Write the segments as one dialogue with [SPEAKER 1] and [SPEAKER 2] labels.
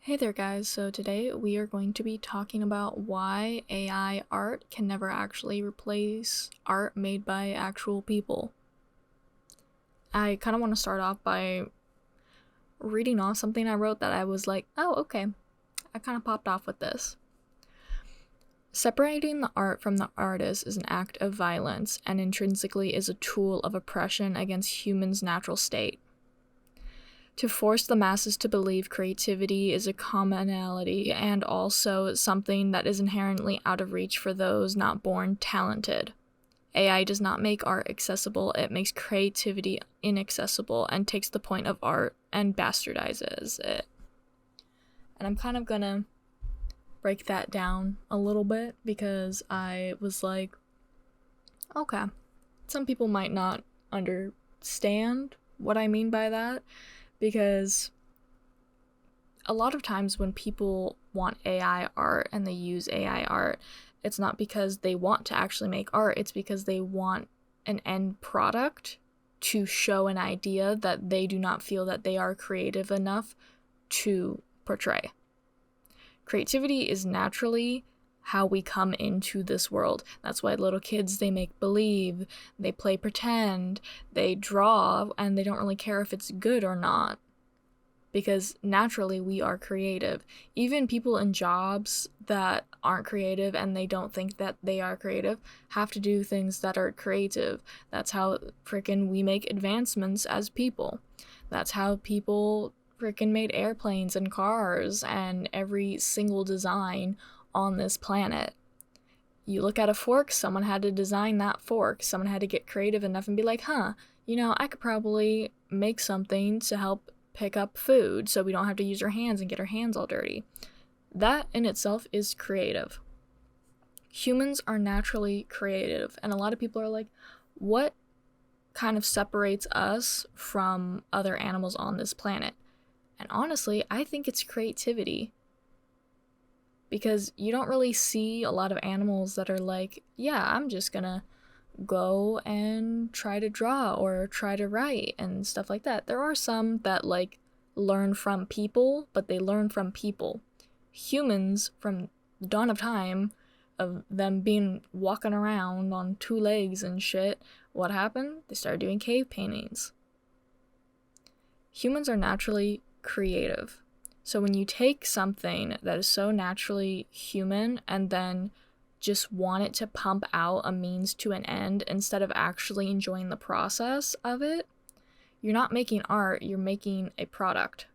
[SPEAKER 1] Hey there guys, so today we are going to be talking about why AI art can never actually replace art made by actual people. I kind of want to start off by reading off something I wrote that I was like, oh, okay, I kind of popped off with this. Separating the art from the artist is an act of violence and intrinsically is a tool of oppression against humans' natural state. To force the masses to believe creativity is a commonality and also something that is inherently out of reach for those not born talented. AI does not make art accessible, it makes creativity inaccessible and takes the point of art and bastardizes it. And I'm kind of gonna break that down a little bit because I was like, okay, some people might not understand what I mean by that. Because a lot of times when people want AI art and they use AI art, it's not because they want to actually make art, it's because they want an end product to show an idea that they do not feel that they are creative enough to portray. Creativity is naturally how we come into this world. That's why little kids, they make believe, they play pretend, they draw, and they don't really care if it's good or not. Because naturally we are creative. Even people in jobs that aren't creative and they don't think that they are creative have to do things that are creative. That's how frickin' we make advancements as people. That's how people frickin' made airplanes and cars and every single design on this planet. You look at a fork, someone had to design that fork. Someone had to get creative enough and be like, I could probably make something to help pick up food so we don't have to use our hands and get our hands all dirty. That in itself is creative. Humans are naturally creative, and a lot of people are like, what kind of separates us from other animals on this planet? And honestly, I think it's creativity. Because you don't really see a lot of animals that are like, yeah, I'm just gonna go and try to draw or try to write and stuff like that. There are some that like learn from people, but they learn from people. Humans, from the dawn of time, of them being walking around on two legs and shit, what happened? They started doing cave paintings. Humans are naturally creative. So when you take something that is so naturally human and then just want it to pump out a means to an end instead of actually enjoying the process of it, you're not making art, you're making a product.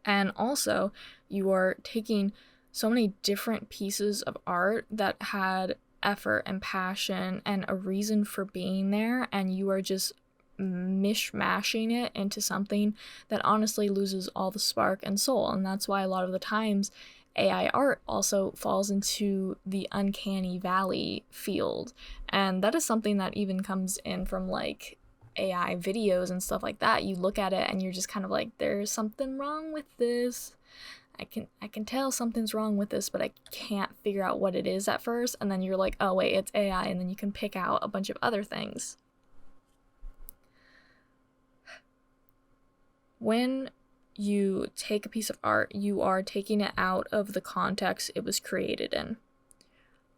[SPEAKER 1] And also, you are taking so many different pieces of art that had effort and passion and a reason for being there, and you are just mishmashing it into something that honestly loses all the spark and soul. And that's why a lot of the times AI art also falls into the uncanny valley field. And that is something that even comes in from like AI videos and stuff like that. You look at it and you're just kind of like, there's something wrong with this. I can tell something's wrong with this, but I can't figure out what it is at first. And then you're like, oh wait, it's AI, and then you can pick out a bunch of other things. When you take a piece of art, you are taking it out of the context it was created in.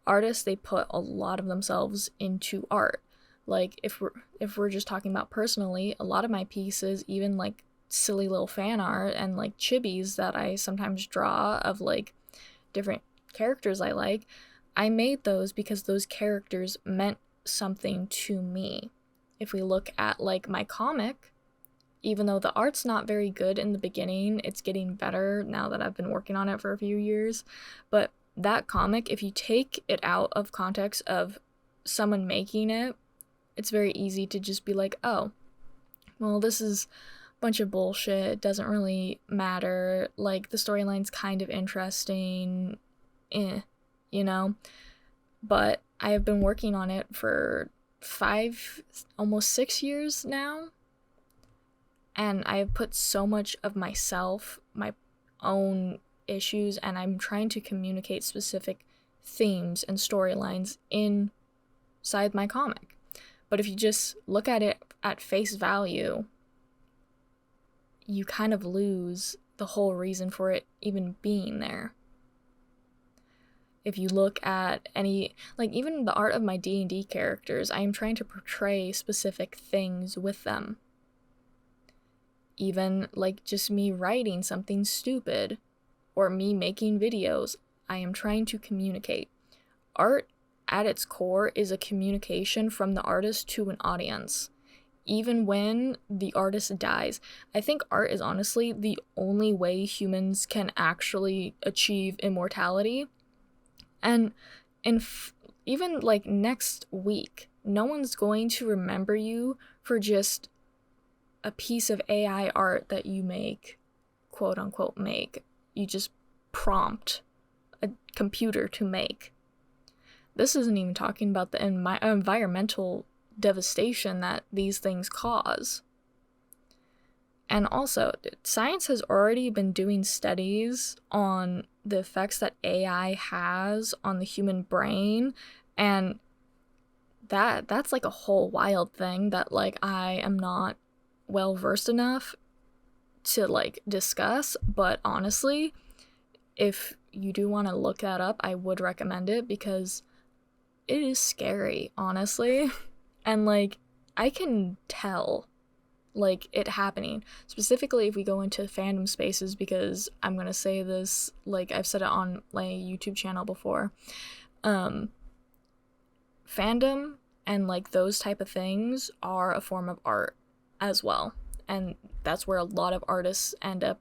[SPEAKER 1] Artists, they put a lot of themselves into art. Like if we're just talking about personally, a lot of my pieces, even like silly little fan art and like chibis that I sometimes draw of like different characters I made those because those characters meant something to me. If we look at like my comic, even though the art's not very good in the beginning, it's getting better now that I've been working on it for a few years. But that comic, if you take it out of context of someone making it, it's very easy to just be like, oh, well, this is a bunch of bullshit. It doesn't really matter. Like, the storyline's kind of interesting. You know? But I have been working on it for 5, almost 6 years now. And I have put so much of myself, my own issues, and I'm trying to communicate specific themes and storylines inside my comic. But if you just look at it at face value, you kind of lose the whole reason for it even being there. If you look at any, like even the art of my D&D characters, I am trying to portray specific things with them. Even like just me writing something stupid or me making videos, I am trying to communicate. Art at its core is a communication from the artist to an audience. Even when the artist dies, I think art is honestly the only way humans can actually achieve immortality. And even like next week, no one's going to remember you for just a piece of AI art that you make, quote unquote make. You just prompt a computer to make. This isn't even talking about the environmental devastation that these things cause. And also, science has already been doing studies on the effects that AI has on the human brain, and that's like a whole wild thing that like I am not well versed enough to like discuss, but honestly, if you do want to look that up, I would recommend it because it is scary, honestly. And like I can tell like it happening, specifically if we go into fandom spaces, because I'm gonna say this, like I've said it on my YouTube channel before, fandom and like those type of things are a form of art as well, and that's where a lot of artists end up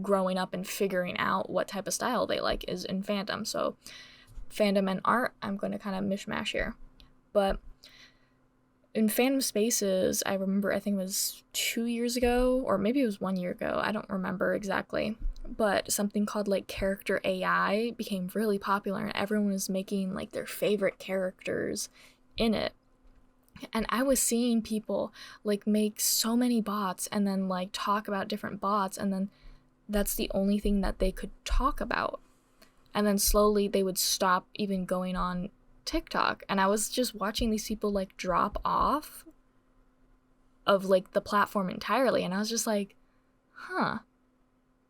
[SPEAKER 1] growing up and figuring out what type of style they like is in fandom. So fandom and art, I'm going to kind of mishmash here, but in fandom spaces, I remember, I think it was 2 years ago, or maybe it was 1 year ago, I don't remember exactly, but something called like character AI became really popular, and everyone was making like their favorite characters in it. And I was seeing people like make so many bots and then like talk about different bots, and then that's the only thing that they could talk about. And then slowly they would stop even going on TikTok, and I was just watching these people like drop off of like the platform entirely, and I was just like,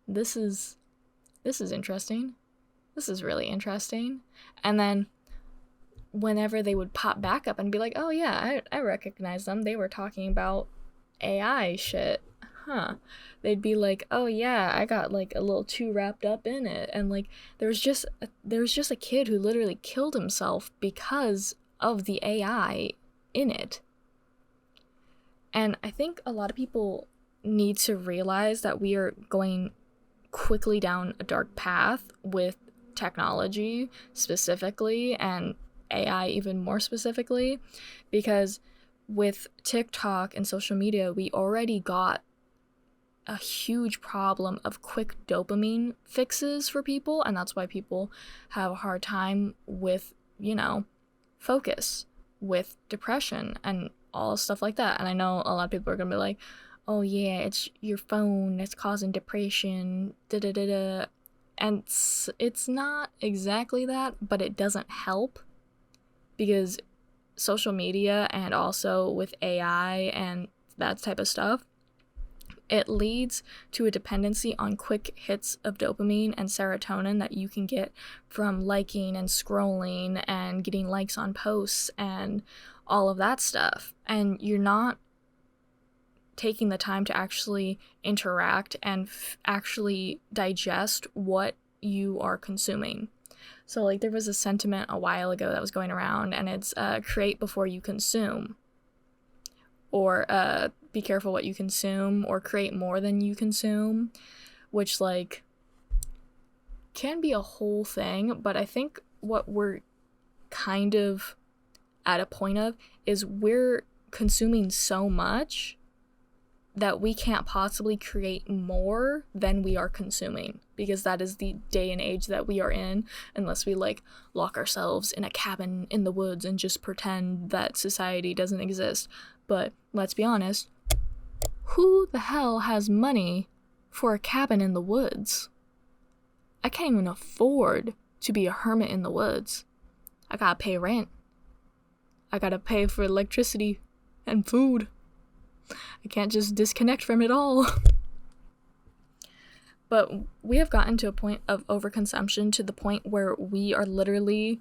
[SPEAKER 1] this is interesting. This is really interesting. And then whenever they would pop back up and be like, oh yeah, I recognize them, they were talking about AI shit, they'd be like, oh yeah, I got like a little too wrapped up in it. And like there was just a kid who literally killed himself because of the AI in it. And I think a lot of people need to realize that we are going quickly down a dark path with technology specifically, and AI even more specifically, because with TikTok and social media, we already got a huge problem of quick dopamine fixes for people, and that's why people have a hard time with, focus, with depression and all stuff like that. And I know a lot of people are gonna be like, oh yeah, it's your phone that's causing depression, da-da-da-da. And it's not exactly that, but it doesn't help, because social media and also with AI and that type of stuff, it leads to a dependency on quick hits of dopamine and serotonin that you can get from liking and scrolling and getting likes on posts and all of that stuff. And you're not taking the time to actually interact and actually digest what you are consuming. So like there was a sentiment a while ago that was going around, and it's create before you consume, or be careful what you consume, or create more than you consume, which like can be a whole thing. But I think what we're kind of at a point of is we're consuming so much that we can't possibly create more than we are consuming, because that is the day and age that we are in, unless we like lock ourselves in a cabin in the woods and just pretend that society doesn't exist. But let's be honest, who the hell has money for a cabin in the woods? I can't even afford to be a hermit in the woods. I gotta pay rent. I gotta pay for electricity and food. I can't just disconnect from it all. But we have gotten to a point of overconsumption to the point where we are literally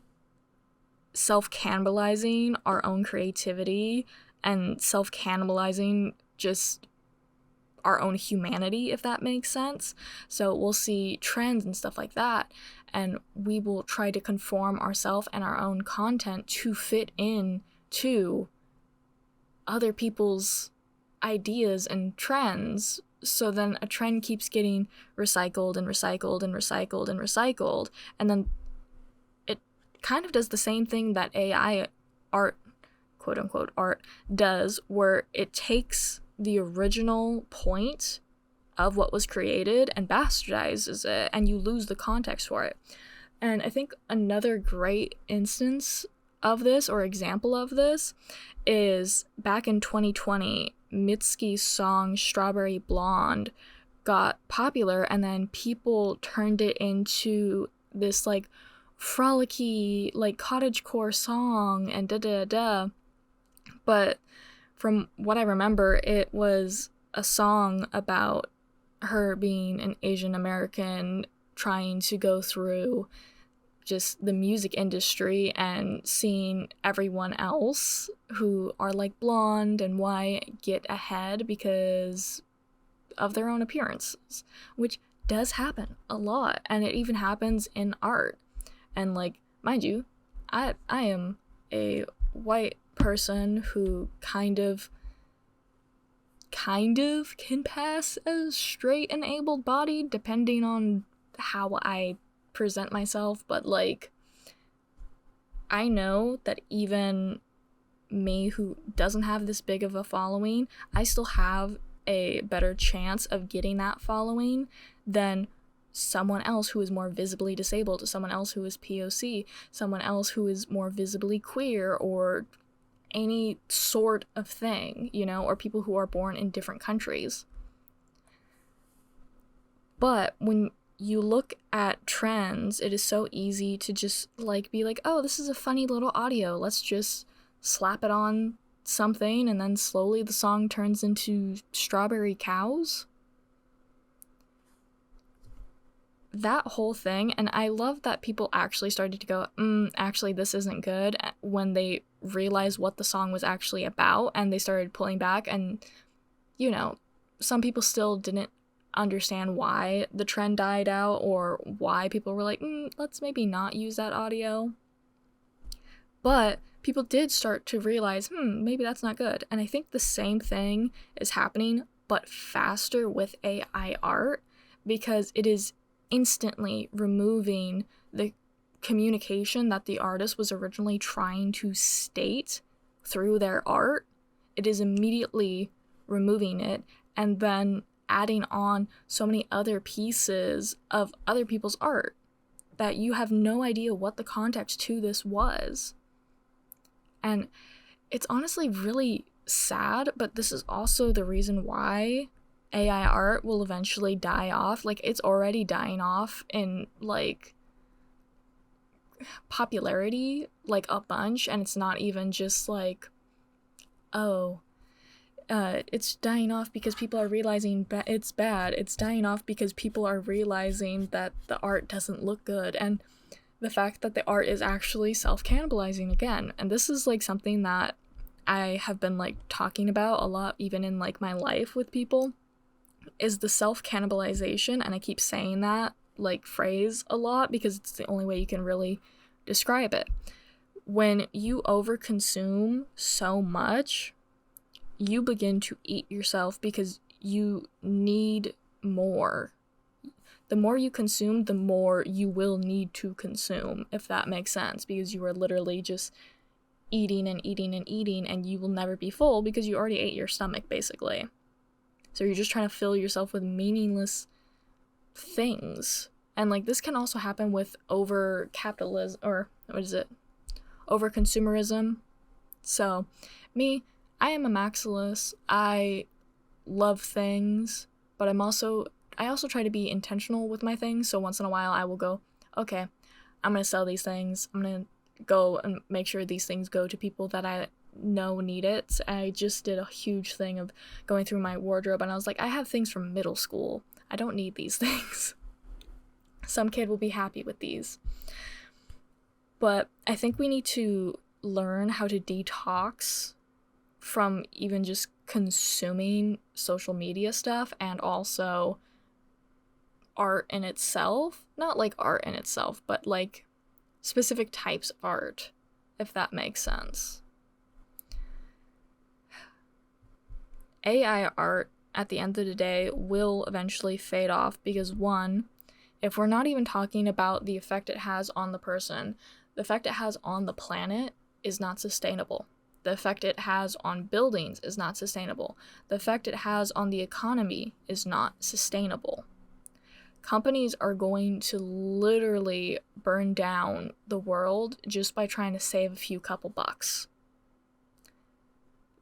[SPEAKER 1] self-cannibalizing our own creativity and self-cannibalizing just our own humanity, if that makes sense. So we'll see trends and stuff like that, and we will try to conform ourselves and our own content to fit in to other people's ideas and trends. So then a trend keeps getting recycled and recycled and recycled and recycled, and then it kind of does the same thing that AI art, quote unquote art, does, where it takes the original point of what was created and bastardizes it, and you lose the context for it. And I think another great instance of this, or example of this, is back in 2020, Mitski's song Strawberry Blonde got popular, and then people turned it into this like frolicky like cottagecore song and da-da-da. But from what I remember, it was a song about her being an Asian American trying to go through just the music industry and seeing everyone else who are like blonde and white get ahead because of their own appearances, which does happen a lot, and it even happens in art. And like, mind you, I am a white person who kind of can pass as straight and able-bodied depending on how I present myself, but like, I know that even me, who doesn't have this big of a following, I still have a better chance of getting that following than someone else who is more visibly disabled, someone else who is POC, someone else who is more visibly queer, or any sort of thing, you know, or people who are born in different countries. But when you look at trends, it is so easy to just like be like, oh, this is a funny little audio, let's just slap it on something, and then slowly the song turns into Strawberry Cows. That whole thing, and I love that people actually started to go, actually this isn't good, when they realized what the song was actually about, and they started pulling back. And, you know, some people still didn't understand why the trend died out, or why people were like, let's maybe not use that audio. But people did start to realize, maybe that's not good. And I think the same thing is happening, but faster with AI art, because it is instantly removing the communication that the artist was originally trying to state through their art. It is immediately removing it, and then adding on so many other pieces of other people's art that you have no idea what the context to this was. And it's honestly really sad, but this is also the reason why AI art will eventually die off. Like, it's already dying off in like popularity, like a bunch, and it's not even just like, it's dying off because people are realizing it's bad. It's dying off because people are realizing that the art doesn't look good, and the fact that the art is actually self-cannibalizing again. And this is like something that I have been like talking about a lot, even in like my life with people, is the self-cannibalization. And I keep saying that like phrase a lot because it's the only way you can really describe it. When you overconsume so much, you begin to eat yourself because you need more. The more you consume, the more you will need to consume, if that makes sense, because you are literally just eating and eating and eating, and you will never be full because you already ate your stomach, basically. So you're just trying to fill yourself with meaningless things. And like, this can also happen with over capitalism, or over consumerism. So me, I am a maximalist. I love things, but I also try to be intentional with my things. So once in a while I will go, okay, I'm gonna sell these things, I'm gonna go and make sure these things go to people that I know need it. I just did a huge thing of going through my wardrobe, and I was like, I have things from middle school, I don't need these things. Some kid will be happy with these. But I think we need to learn how to detox from even just consuming social media stuff, and also art in itself. Not like art in itself, but like specific types of art, if that makes sense. AI art, at the end of the day, will eventually fade off because, one, if we're not even talking about the effect it has on the person, the effect it has on the planet is not sustainable. The effect it has on buildings is not sustainable. The effect it has on the economy is not sustainable. Companies are going to literally burn down the world just by trying to save a few couple bucks.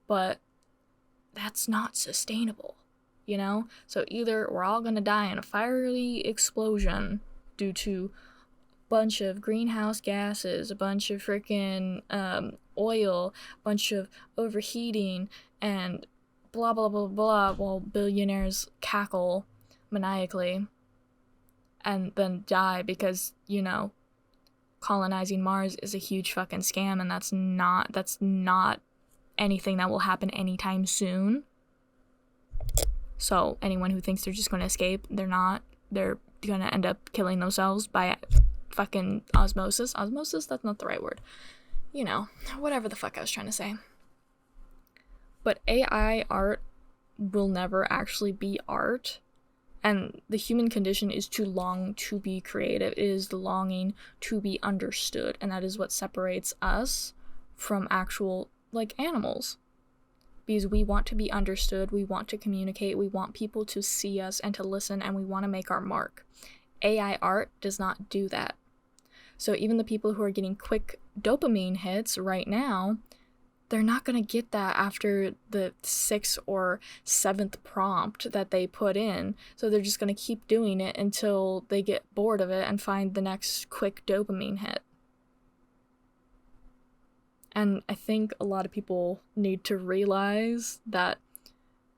[SPEAKER 1] But that's not sustainable, you know? So either we're all gonna die in a fiery explosion due to a bunch of greenhouse gases, a bunch of freaking oil, a bunch of overheating, and blah blah blah blah, while billionaires cackle maniacally and then die because, you know, colonizing Mars is a huge fucking scam, and that's not anything that will happen anytime soon. So anyone who thinks they're just going to escape, they're not. They're going to end up killing themselves by fucking osmosis. Osmosis? That's not the right word. You know, whatever the fuck I was trying to say. But AI art will never actually be art. And the human condition is to long to be creative. It is the longing to be understood. And that is what separates us from actual, like, animals. Because we want to be understood, we want to communicate, we want people to see us and to listen, and we want to make our mark. AI art does not do that. So even the people who are getting quick dopamine hits right now, they're not going to get that after the 6th or 7th prompt that they put in. So they're just going to keep doing it until they get bored of it and find the next quick dopamine hit. And I think a lot of people need to realize that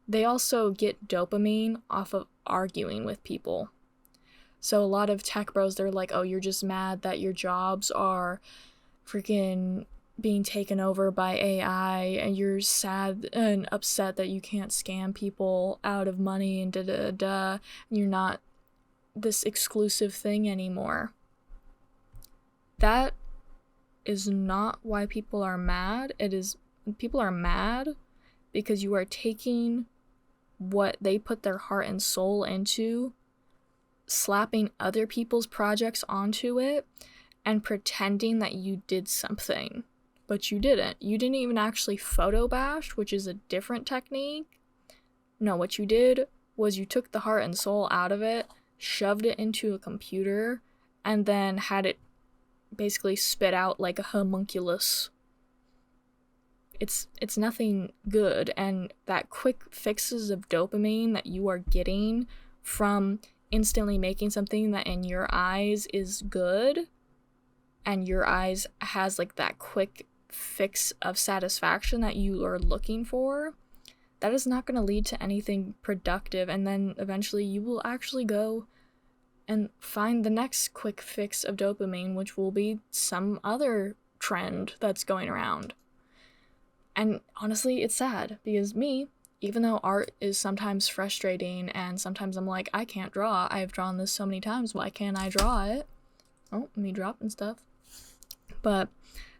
[SPEAKER 1] they also get dopamine off of arguing with people. So a lot of tech bros, they're like, oh, you're just mad that your jobs are freaking being taken over by AI, and you're sad and upset that you can't scam people out of money and and you're not this exclusive thing anymore. That is not why people are mad. People are mad because you are taking what they put their heart and soul into, slapping other people's projects onto it, and pretending that you did something. But you didn't. You didn't even actually photo bash, which is a different technique. No, what you did was you took the heart and soul out of it, shoved it into a computer, and then had it basically spit out like a homunculus. It's nothing good, and that quick fixes of dopamine that you are getting from instantly making something that in your eyes is good, and your eyes has like that quick fix of satisfaction that you are looking for, that is not going to lead to anything productive. And then eventually you will actually go and find the next quick fix of dopamine, which will be some other trend that's going around. And honestly, it's sad because me, even though art is sometimes frustrating and sometimes I'm like, I can't draw, I've drawn this so many times, why can't I draw it? Oh, me dropping stuff. But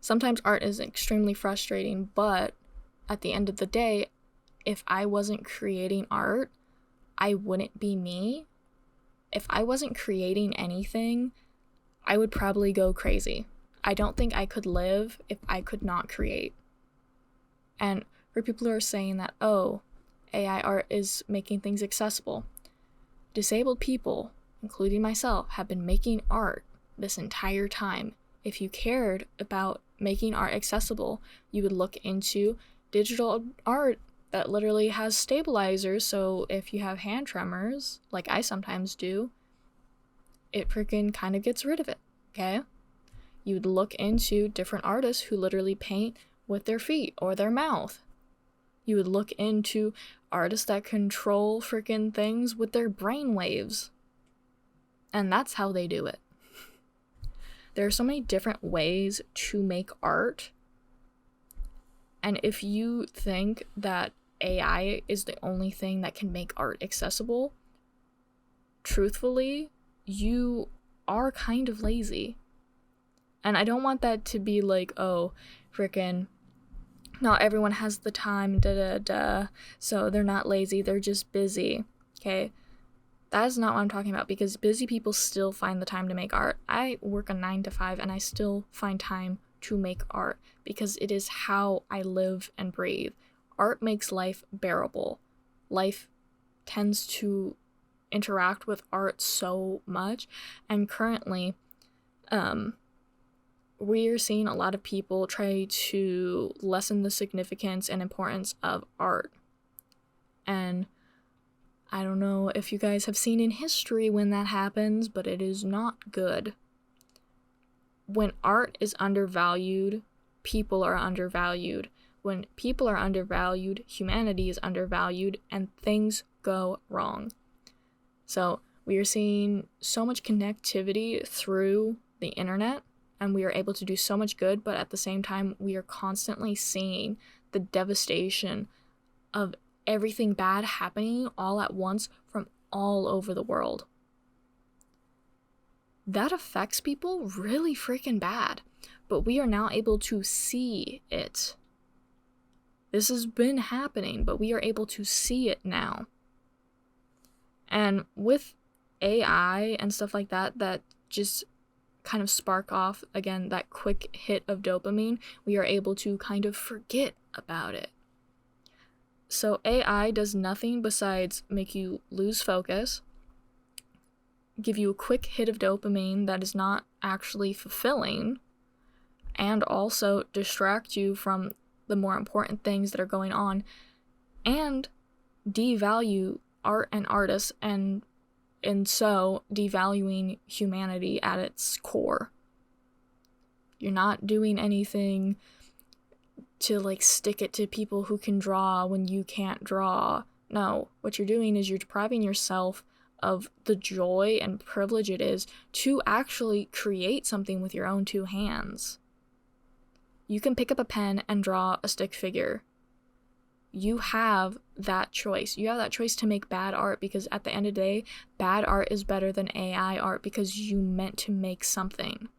[SPEAKER 1] sometimes art is extremely frustrating, but at the end of the day, if I wasn't creating art, I wouldn't be me. If I wasn't creating anything, I would probably go crazy. I don't think I could live if I could not create. And for people who are saying that, oh, AI art is making things accessible, disabled people, including myself, have been making art this entire time. If you cared about making art accessible, you would look into digital art that literally has stabilizers, so if you have hand tremors, like I sometimes do, it freaking kind of gets rid of it, okay? You would look into different artists who literally paint with their feet or their mouth. You would look into artists that control freaking things with their brain waves. And that's how they do it. There are so many different ways to make art. And if you think that AI is the only thing that can make art accessible, truthfully, you are kind of lazy. And I don't want that to be like, oh, freaking, not everyone has the time, so they're not lazy, they're just busy, okay? That is not what I'm talking about, because busy people still find the time to make art. I work a 9 to 5 and I still find time to make art because it is how I live and breathe. Art makes life bearable. Life tends to interact with art so much, and currently we're seeing a lot of people try to lessen the significance and importance of art. And I don't know if you guys have seen in history when that happens, but it is not good. When art is undervalued, people are undervalued. When people are undervalued, humanity is undervalued, and things go wrong. So we are seeing so much connectivity through the internet, and we are able to do so much good, but at the same time, we are constantly seeing the devastation of everything bad happening all at once from all over the world. That affects people really freaking bad, but we are now able to see it. This has been happening, but we are able to see it now. And with AI and stuff like that, that just kind of spark off, again, that quick hit of dopamine, we are able to kind of forget about it. So AI does nothing besides make you lose focus, give you a quick hit of dopamine that is not actually fulfilling, and also distract you from the more important things that are going on, and devalue art and artists, and so devaluing humanity at its core. You're not doing anything to like stick it to people who can draw when you can't draw. No, what you're doing is you're depriving yourself of the joy and privilege it is to actually create something with your own two hands. You can pick up a pen and draw a stick figure. You have that choice. You have that choice to make bad art, because at the end of the day, bad art is better than AI art because you meant to make something.